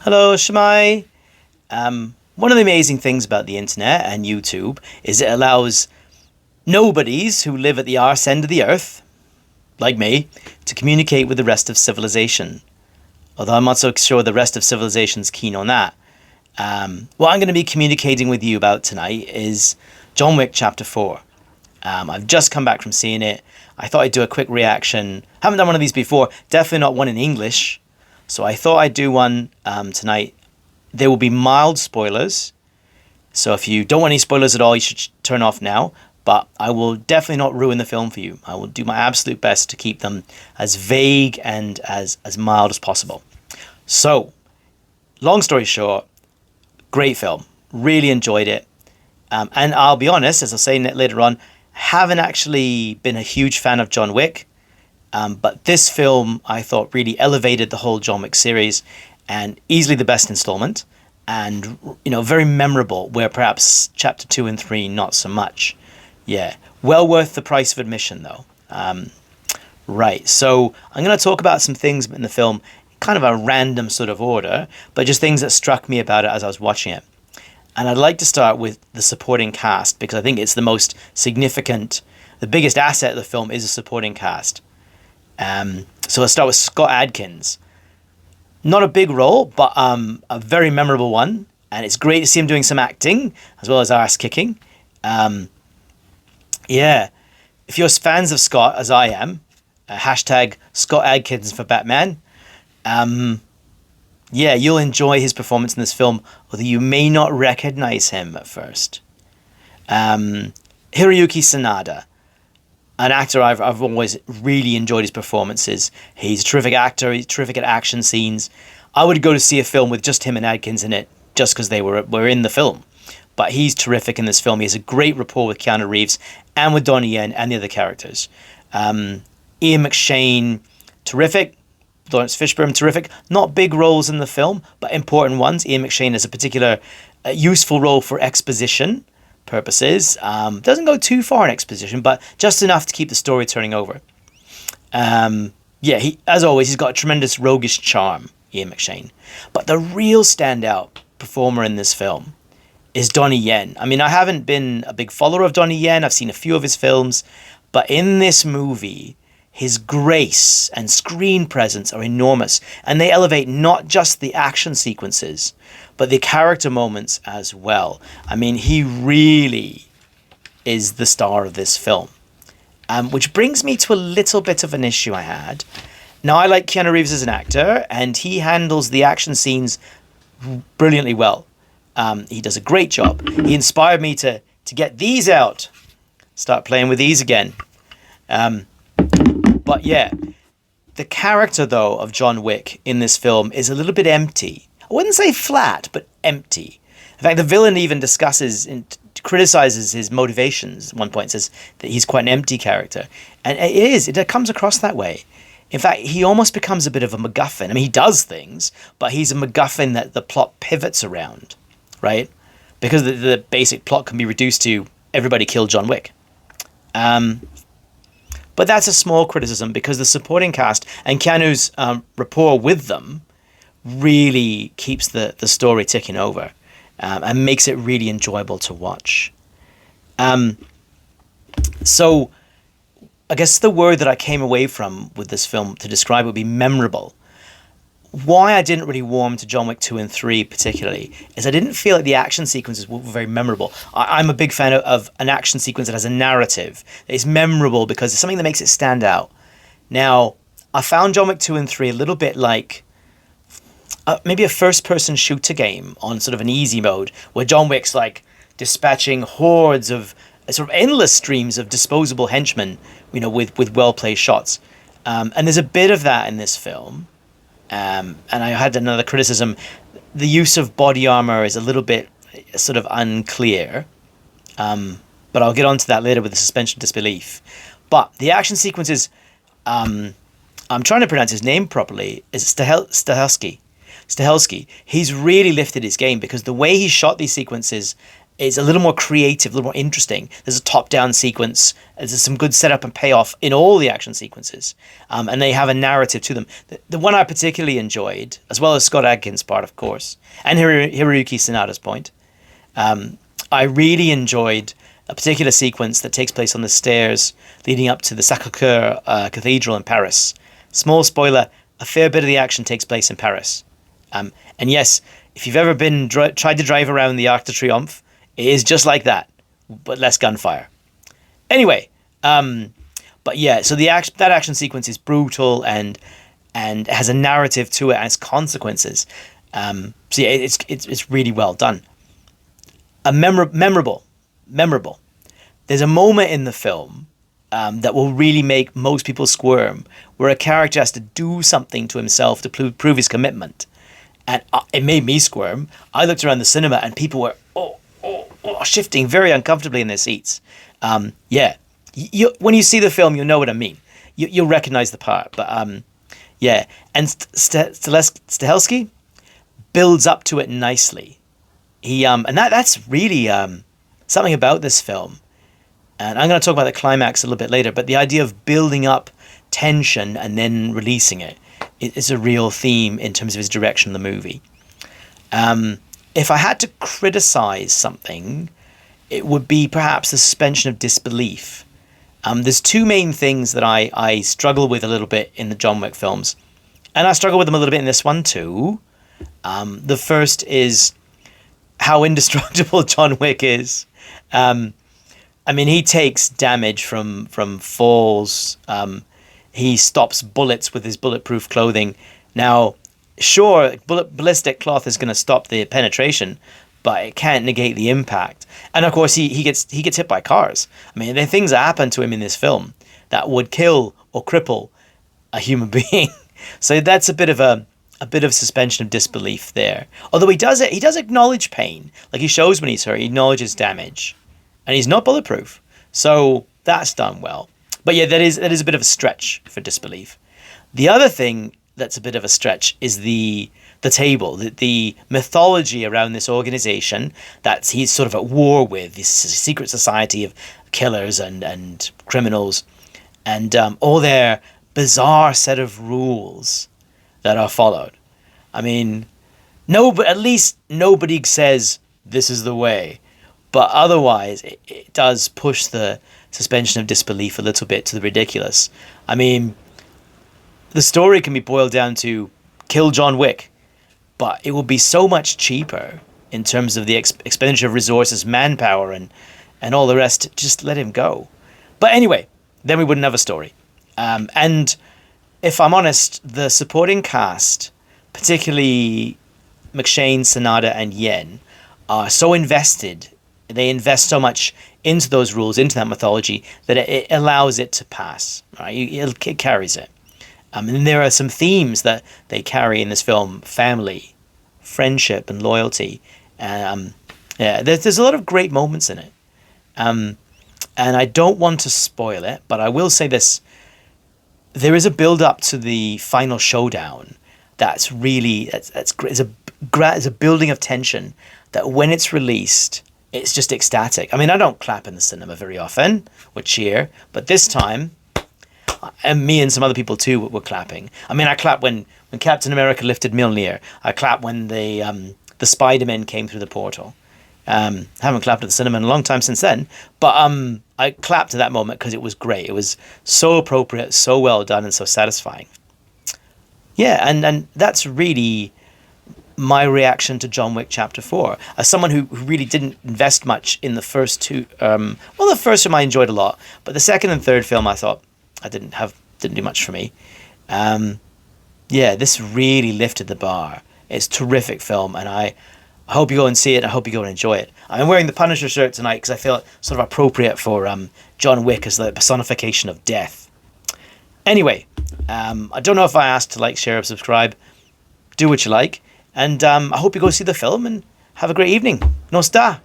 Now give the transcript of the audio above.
Hello, Shemai. One of the amazing things about the internet and YouTube is it allows nobodies who live at the arse end of the earth, like me, to communicate with the rest of civilization. Although I'm not so sure the rest of civilization's keen on that. What I'm going to be communicating with you about tonight is John Wick Chapter 4. I've just come back from seeing it. I thought I'd do a quick reaction. Haven't done one of these before, definitely not one in English. So I thought I'd do one tonight. There will be mild spoilers. So if you don't want any spoilers at all, you should turn off now. But I will definitely not ruin the film for you. I will do my absolute best to keep them as vague and as mild as possible. So, long story short, great film. Really enjoyed it. And I'll be honest, as I'll say later on, haven't actually been a huge fan of John Wick. But this film, I thought, really elevated the whole John Wick series and easily the best installment. And, very memorable, where perhaps chapter 2 and 3, not so much. Yeah, well worth the price of admission, though. Right, so I'm going to talk about some things in the film, kind of a random sort of order, but just things that struck me about it as I was watching it. And I'd like to start with the supporting cast, because I think it's the most significant, the biggest asset of the film is the supporting cast. So let's start with Scott Adkins. Not a big role, but a very memorable one. And it's great to see him doing some acting, as well as ass kicking. Yeah, if you're fans of Scott, as I am, hashtag Scott Adkins for Batman, yeah, you'll enjoy his performance in this film, although you may not recognize him at first. Hiroyuki Sanada, an actor I've always really enjoyed his performances. He's a terrific actor, he's terrific at action scenes. I would go to see a film with just him and Adkins in it, just because they were in the film. But he's terrific in this film. He has a great rapport with Keanu Reeves and with Donnie Yen and the other characters. Ian McShane, terrific. Lawrence Fishburne, terrific. Not big roles in the film, but important ones. Ian McShane has a particular useful role for exposition purposes. Doesn't go too far in exposition, but just enough to keep the story turning over. Yeah, as always, he's got a tremendous roguish charm, Ian McShane. But the real standout performer in this film is Donnie Yen. I mean, I haven't been a big follower of Donnie Yen. I've seen a few of his films. But in this movie, his grace and screen presence are enormous. And they elevate not just the action sequences, but the character moments as well. I mean, he really is the star of this film. Which brings me to a little bit of an issue I had. Now, I like Keanu Reeves as an actor, and he handles the action scenes brilliantly well. He does a great job. He inspired me to get these out. Start playing with these again. But yeah, the character, though, of John Wick in this film is a little bit empty. I wouldn't say flat, but empty. In fact, the villain even criticizes his motivations at one point, says that he's quite an empty character. And it comes across that way. In fact, he almost becomes a bit of a MacGuffin. I mean, he does things, but he's a MacGuffin that the plot pivots around, right? Because the basic plot can be reduced to everybody killed John Wick. But that's a small criticism because the supporting cast and Keanu's rapport with them really keeps the story ticking over and makes it really enjoyable to watch. So I guess the word that I came away from with this film to describe it would be memorable. Why I didn't really warm to John Wick 2 and 3 particularly is I didn't feel like the action sequences were very memorable. I'm a big fan of an action sequence that has a narrative. It's memorable because it's something that makes it stand out. Now, I found John Wick 2 and 3 a little bit like maybe a first-person shooter game on sort of an easy mode where John Wick's like dispatching hordes of sort of endless streams of disposable henchmen, with well-placed shots. And there's a bit of that in this film. And I had another criticism. The use of body armor is a little bit sort of unclear. But I'll get onto that later with the suspension of disbelief. But the action sequences, I'm trying to pronounce his name properly, is Stahelski. He's really lifted his game because the way he shot these sequences is a little more creative, a little more interesting. There's a top-down sequence. There's some good setup and payoff in all the action sequences, and they have a narrative to them. The one I particularly enjoyed, as well as Scott Adkins' part, of course, and Hiroyuki Sanada's point, I really enjoyed a particular sequence that takes place on the stairs leading up to the Sacré-Cœur Cathedral in Paris. Small spoiler, a fair bit of the action takes place in Paris. And yes, if you've ever tried to drive around the Arc de Triomphe, it is just like that, but less gunfire. Anyway, but yeah, so that action sequence is brutal and has a narrative to it and has consequences. So yeah, it's really well done. Memorable. There's a moment in the film that will really make most people squirm, where a character has to do something to himself to prove his commitment. And it made me squirm. I looked around the cinema and people were shifting very uncomfortably in their seats. Yeah, when you see the film, you'll know what I mean. You'll recognize the part. But yeah, and Stahelski builds up to it nicely. He and that's really something about this film. And I'm going to talk about the climax a little bit later. But the idea of building up tension and then releasing it is a real theme in terms of his direction of the movie. If I had to criticize something, it would be perhaps the suspension of disbelief. There's two main things that I struggle with a little bit in the John Wick films. And I struggle with them a little bit in this one too. The first is how indestructible John Wick is. I mean, he takes damage from falls. He stops bullets with his bulletproof clothing. Now, sure, ballistic cloth is going to stop the penetration, but it can't negate the impact. And of course, he gets hit by cars. I mean, there are things that happen to him in this film that would kill or cripple a human being. So that's a bit of suspension of disbelief there. Although he does acknowledge pain. Like, he shows when he's hurt, he acknowledges damage, and he's not bulletproof. So that's done well. But yeah, that is a bit of a stretch for disbelief. The other thing that's a bit of a stretch is the table, the mythology around this organization that he's sort of at war with, this secret society of killers and criminals, and all their bizarre set of rules that are followed. I mean, at least nobody says this is the way, but otherwise it does push the suspension of disbelief a little bit to the ridiculous. I mean, the story can be boiled down to kill John Wick, but it will be so much cheaper in terms of the expenditure of resources, manpower, and all the rest. Just let him go. But anyway, then we wouldn't have a story. And if I'm honest, the supporting cast, particularly McShane, Sanada, and Yen, are so invested. They invest so much into those rules, into that mythology, that it allows it to pass. Right? It carries it. And there are some themes that they carry in this film: family, friendship, and loyalty. Yeah, there's a lot of great moments in it. And I don't want to spoil it, but I will say this: there is a build-up to the final showdown that's really that's great. It's a building of tension that when it's released, it's just ecstatic. I mean, I don't clap in the cinema very often or cheer, but this time, and me and some other people too were clapping. I mean, I clapped when Captain America lifted Mjolnir. I clapped when the Spider-Men came through the portal. I haven't clapped at the cinema in a long time since then, but I clapped at that moment because it was great. It was so appropriate, so well done, and so satisfying. Yeah, and that's really my reaction to John Wick Chapter 4. As someone who really didn't invest much in the first two, the first film I enjoyed a lot, but the second and third film I thought didn't do much for me. Yeah, this really lifted the bar. It's a terrific film, and I hope you go and see it. I hope you go and enjoy it. I'm wearing the Punisher shirt tonight because I feel it sort of appropriate for John Wick as the personification of death. Anyway, I don't know if I asked to like, share, or subscribe. Do what you like. And I hope you go see the film and have a great evening. No star.